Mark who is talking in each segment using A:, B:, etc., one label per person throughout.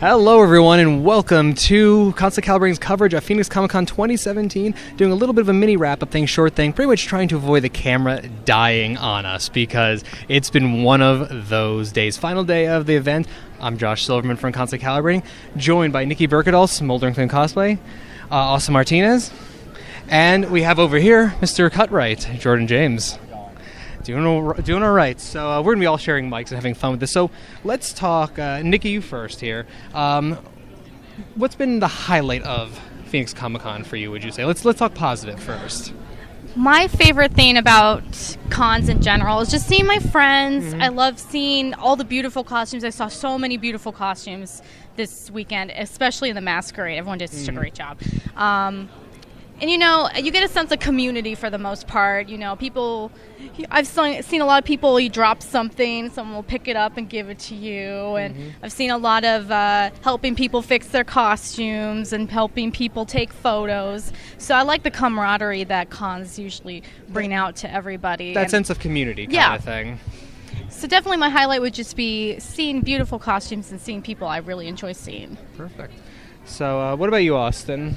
A: Hello everyone and welcome to Constant Calibrating's coverage of Phoenix Comicon 2017, doing a little bit of a mini wrap-up thing, short thing, pretty much trying to avoid the camera dying on us because it's been one of those days. Final day of the event. I'm Josh Silverman from Constant Calibrating, joined by Niki Birkedahl, Smoldering Flame Cosplay, Austin Martinez, and we have over here Mr. Cutwright, Jordan James. Doing all right. So we're going to be all sharing mics and having fun with this. So let's talk, Niki, you first here. What's been the highlight of Phoenix Comicon for you, would you say? Let's talk positive first.
B: My favorite thing about cons in general is just seeing my friends. Mm-hmm. I love seeing all the beautiful costumes. I saw so many beautiful costumes this weekend, especially in the masquerade. Everyone did such a great job. And, you know, you get a sense of community for the most part. You know, people, I've seen a lot of people, you drop something, someone will pick it up and give it to you. And I've seen a lot of helping people fix their costumes and helping people take photos. So I like the camaraderie that cons usually bring out to everybody.
A: That sense of community kind of thing.
B: So definitely my highlight would just be seeing beautiful costumes and seeing people I really enjoy seeing.
A: Perfect. So what about you, Austin?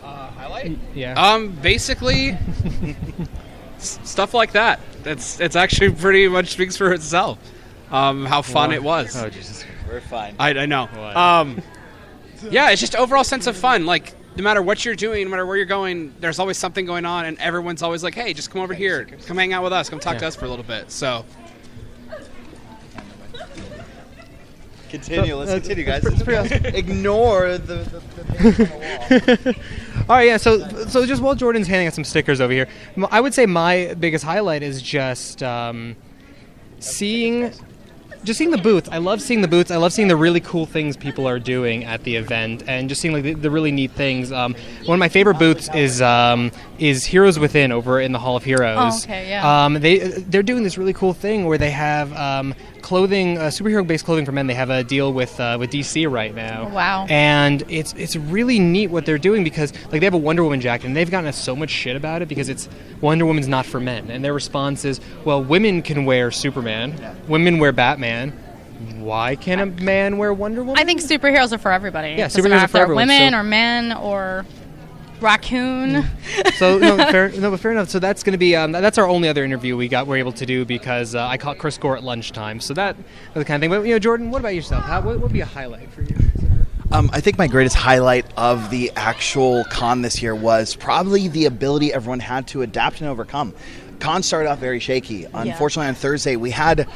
C: Highlight?
A: Yeah.
C: Basically, stuff like that. It's actually pretty much speaks for itself. How fun it was.
A: Oh, Jesus.
D: We're fine.
C: I know. Yeah, it's just overall sense of fun. Like, no matter what you're doing, no matter where you're going, there's always something going on, and everyone's always like, hey, just come over here. Come hang out with us. Come talk to us for a little bit. So...
D: Let's continue, guys. Ignore the page on the wall.
A: All right, yeah, so just while Jordan's handing out some stickers over here, I would say my biggest highlight is just seeing the booths. I love seeing the booths. I love seeing the really cool things people are doing at the event, and just seeing like the really neat things. One of my favorite booths is Heroes Within over in the Hall of Heroes.
B: Oh, okay, yeah.
A: They're doing this really cool thing where they have clothing, superhero-based clothing for men. They have a deal with DC right now.
B: Oh, wow.
A: And it's really neat what they're doing because like they have a Wonder Woman jacket, and they've gotten us so much shit about it because it's Wonder Woman's not for men, and their response is, well, women can wear Superman, women wear Batman. Why can't a man wear Wonder Woman?
B: I think superheroes are for everybody.
A: Yeah,
B: Doesn't
A: superheroes
B: matter
A: are
B: if
A: for
B: they're
A: everyone.
B: women or men or raccoon.
A: So but fair enough. So that's going to be that's our only other interview we're able to do because I caught Chris Gore at lunchtime. So that was the kind of thing. But Jordan, what about yourself? What would be a highlight for you?
D: I think my greatest highlight of the actual con this year was probably the ability everyone had to adapt and overcome. Con started off very shaky. Unfortunately, on Thursday, we had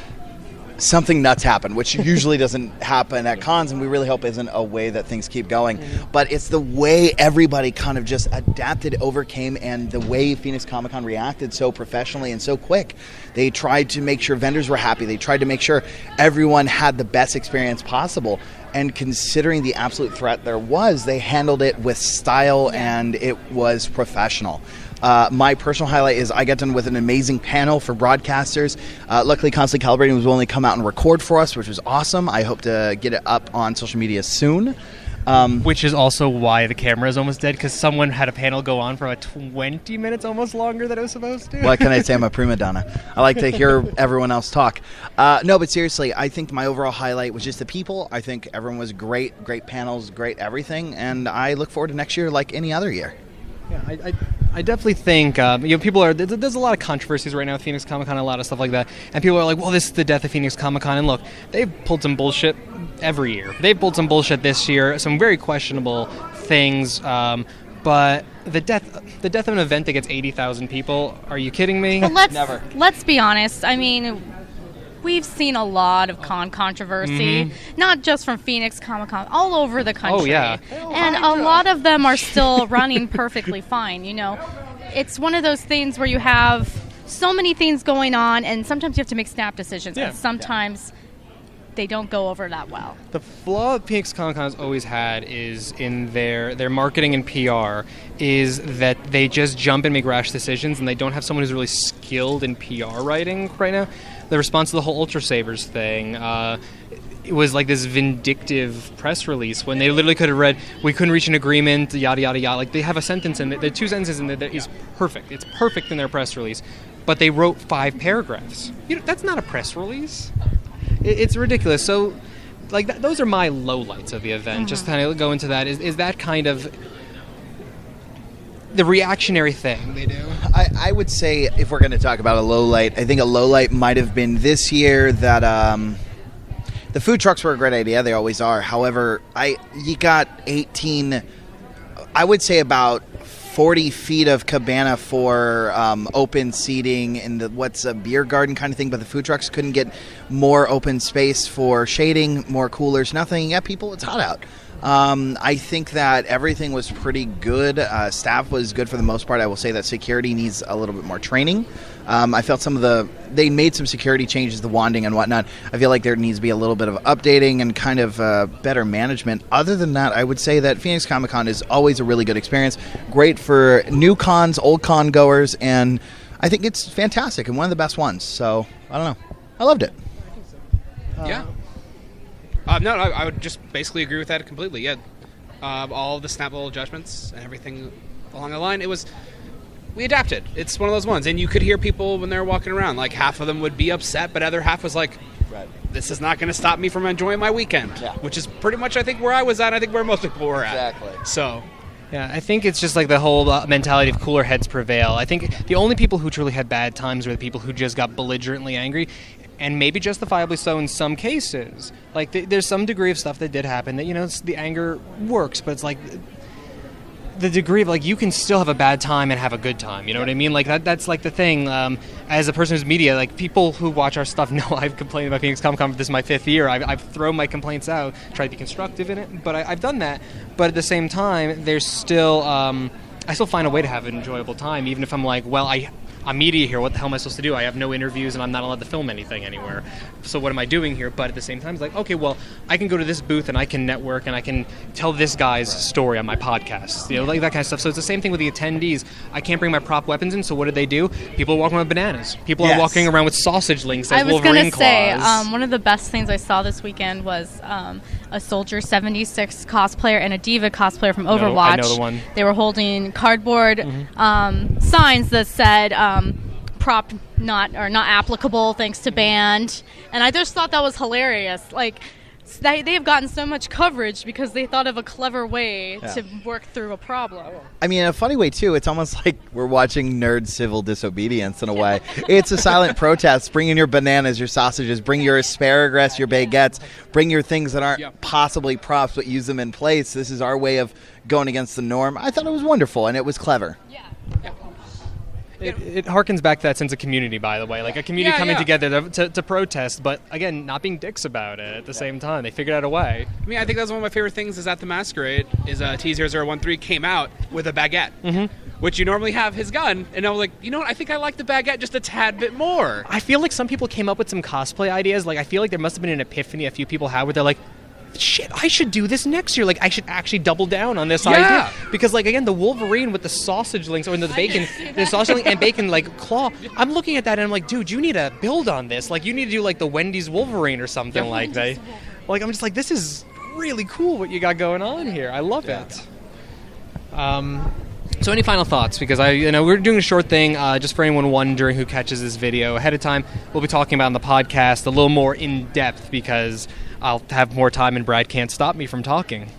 D: something nuts happen, which usually doesn't happen at cons, and we really hope isn't a way that things keep going. But it's the way everybody kind of just adapted, overcame, and the way Phoenix Comicon reacted so professionally and so quick. They tried to make sure vendors were happy. They tried to make sure everyone had the best experience possible. And considering the absolute threat there was, they handled it with style, and it was professional. My personal highlight is I got done with an amazing panel for broadcasters. Luckily, Constantly Calibrating was willing to come out and record for us, which was awesome. I hope to get it up on social media soon.
A: Which is also why the camera is almost dead, because someone had a panel go on for about 20 minutes, almost longer than it was supposed to.
D: What can I say? I'm a prima donna. I like to hear everyone else talk. No, but seriously, I think my overall highlight was just the people. I think everyone was great panels, great everything, and I look forward to next year like any other year.
A: Yeah, I definitely think people are. There's a lot of controversies right now with Phoenix Comicon, a lot of stuff like that, and people are like, "Well, this is the death of Phoenix Comicon." And look, they've pulled some bullshit every year. They've pulled some bullshit this year, some very questionable things. But the death of an event that gets 80,000 people. Are you kidding me?
B: Well, let's be honest. I mean, we've seen a lot of con controversy, not just from Phoenix Comicon, all over the country.
A: Oh, yeah.
B: And a lot of them are still running perfectly fine, you know. It's one of those things where you have so many things going on, and sometimes you have to make snap decisions, and sometimes they don't go over that well.
A: The flaw Phoenix Comicon has always had is in their marketing and PR is that they just jump and make rash decisions, and they don't have someone who's really skilled in PR writing right now. The response to the whole Ultra Sabers thing, it was like this vindictive press release when they literally could have read, "We couldn't reach an agreement, yada, yada, yada." Like, they have a sentence in there, the two sentences in there that is perfect. It's perfect in their press release. But they wrote 5 paragraphs. That's not a press release. It's ridiculous. So like those are my lowlights of the event. Just kind of go into that. Is that kind of the reactionary thing they do?
D: I would say if we're going to talk about a low light, I think a low light might have been this year that the food trucks were a great idea. They always are. However, you got 18, I would say about 40 feet of cabana for open seating in what's a beer garden kind of thing, but the food trucks couldn't get more open space for shading, more coolers, nothing. Yeah, people, it's hot out. I think that everything was pretty good. Staff was good for the most part. I will say that security needs a little bit more training. I felt they made some security changes, the wanding and whatnot. I feel like there needs to be a little bit of updating and kind of better management. Other than that, I would say that Phoenix Comicon is always a really good experience. Great for new cons, old con goers, and I think it's fantastic and one of the best ones. So, I don't know. I loved it.
C: Yeah. No, I would just basically agree with that completely. Yeah, all the snap level adjustments and everything along the line. We adapted. It's one of those ones, and you could hear people when they were walking around. Like half of them would be upset, but other half was like,
D: Right.
C: "This is not going to stop me from enjoying my weekend."
D: Yeah.
C: Which is pretty much, I think, where I was at. I think where most people were at.
D: Exactly.
C: So.
A: Yeah, I think it's just like the whole mentality of cooler heads prevail. I think the only people who truly had bad times were the people who just got belligerently angry, and maybe justifiably so in some cases. Like, there's some degree of stuff that did happen that, the anger works, but it's like the degree of, like, you can still have a bad time and have a good time, you know what I mean? Like, that's like the thing. As a person who's media, like, people who watch our stuff know I've complained about Phoenix Comicon. This is my 5th year. I've thrown my complaints out, tried to be constructive in it, but I've done that. But at the same time, there's still, I still find a way to have an enjoyable time, even if I'm like, well, I'm media here. What the hell am I supposed to do? I have no interviews, and I'm not allowed to film anything anywhere. So what am I doing here? But at the same time, it's like, okay, well, I can go to this booth, and I can network, and I can tell this guy's story on my podcast. Like that kind of stuff. So it's the same thing with the attendees. I can't bring my prop weapons in, so what do? People are walking around with bananas. People are walking around with sausage links as Wolverine claws.
B: I was going to say, one of the best things I saw this weekend was a Soldier 76 cosplayer and a Diva cosplayer from Overwatch.
A: I know the one.
B: They were holding cardboard signs that said prop not applicable thanks to banned, and I just thought that was hilarious. Like, they have gotten so much coverage because they thought of a clever way to work through a problem.
D: I mean, in a funny way, too, it's almost like we're watching nerd civil disobedience in a way. It's a silent protest. Bring in your bananas, your sausages, bring your asparagus, your baguettes, bring your things that aren't possibly props, but use them in place. This is our way of going against the norm. I thought it was wonderful, and it was clever.
B: Yeah.
A: It harkens back to that sense of community, by the way. Like a community coming together to protest, but again, not being dicks about it at the same time. They figured out a way.
C: I mean, I think that's one of my favorite things is at the Masquerade is T0013 came out with a baguette, which you normally have his gun, and I was like, you know what, I think I like the baguette just a tad bit more.
A: I feel like some people came up with some cosplay ideas. Like, I feel like there must have been an epiphany a few people had where they're like, shit, I should do this next year. Like, I should actually double down on this idea. Because, like, again, the Wolverine with the sausage links, or the bacon, the sausage link and bacon, like, claw. I'm looking at that and I'm like, dude, you need to build on this. Like, you need to do, like, the Wendy's Wolverine or something like that. Like, I'm just like, this is really cool what you got going on here. I love it. So any final thoughts? Because we're doing a short thing, just for anyone wondering who catches this video ahead of time. We'll be talking about on the podcast a little more in depth because I'll have more time and Brad can't stop me from talking.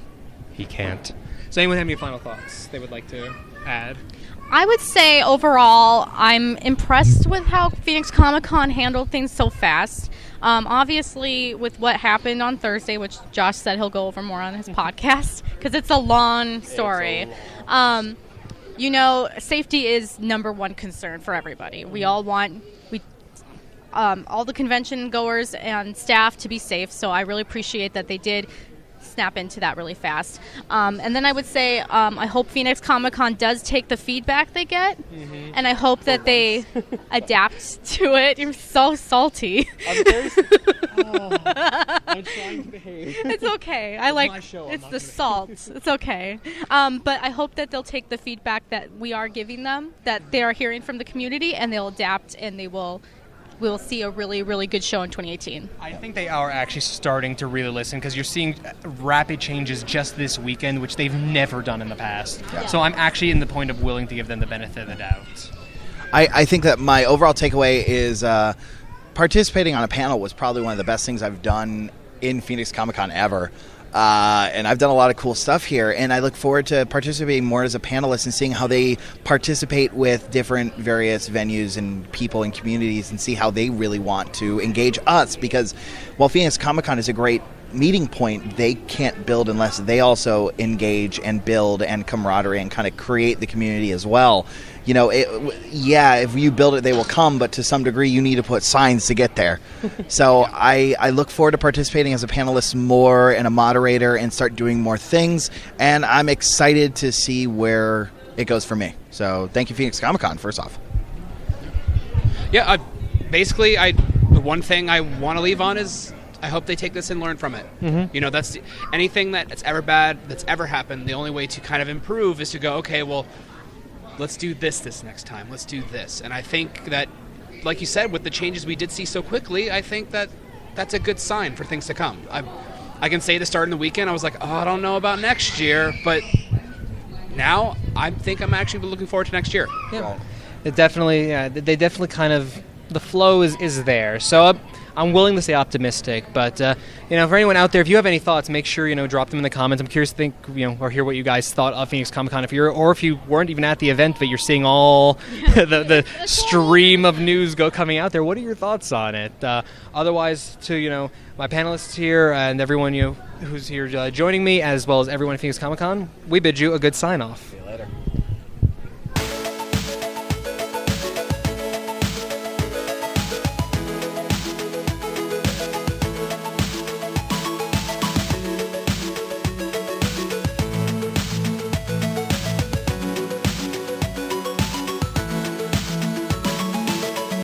A: He can't. So anyone have any final thoughts they would like to add?
B: I would say overall, I'm impressed with how Phoenix Comicon handled things so fast. Obviously, with what happened on Thursday, which Josh said he'll go over more on his podcast, because it's a long story. Safety is number one concern for everybody. We all want all the convention goers and staff to be safe, so I really appreciate that they did snap into that really fast. And then I would say I hope Phoenix Comicon does take the feedback they get, and I hope that they adapt to it. You're so salty.
A: I'm trying to behave.
B: It's okay. It's the salt. It's okay. But I hope that they'll take the feedback that we are giving them, that they are hearing from the community, and they'll adapt, and we'll see a really, really good show in 2018.
A: I think they are actually starting to really listen because you're seeing rapid changes just this weekend, which they've never done in the past. Yeah. So I'm actually in the point of willing to give them the benefit of the doubt.
D: I think that my overall takeaway is participating on a panel was probably one of the best things I've done in Phoenix Comicon ever. And I've done a lot of cool stuff here, and I look forward to participating more as a panelist and seeing how they participate with different various venues and people and communities and see how they really want to engage us, because while Phoenix Comicon is a great meeting point, they can't build unless they also engage and build and camaraderie and kind of create the community as well. You know, if you build it, they will come, but to some degree you need to put signs to get there. So I look forward to participating as a panelist more and a moderator and start doing more things, and I'm excited to see where it goes for me. So thank you, Phoenix Comicon, first off.
C: Yeah, the one thing I want to leave on is I hope they take this and learn from it. Mm-hmm. You know, anything that's ever bad, that's ever happened, the only way to kind of improve is to go, okay, well, let's do this next time. Let's do this. And I think that, like you said, with the changes we did see so quickly, I think that that's a good sign for things to come. I can say the start of the weekend, I was like, oh, I don't know about next year, but now I think I'm actually looking forward to next year.
A: Yeah. They definitely kind of, the flow is there. So I'm willing to say optimistic, but for anyone out there, if you have any thoughts, make sure drop them in the comments. I'm curious to think or hear what you guys thought of Phoenix Comicon. If you weren't even at the event, but you're seeing all the stream of news coming out there, what are your thoughts on it? Otherwise, to my panelists here and everyone who's here joining me, as well as everyone at Phoenix Comicon, we bid you a good sign off.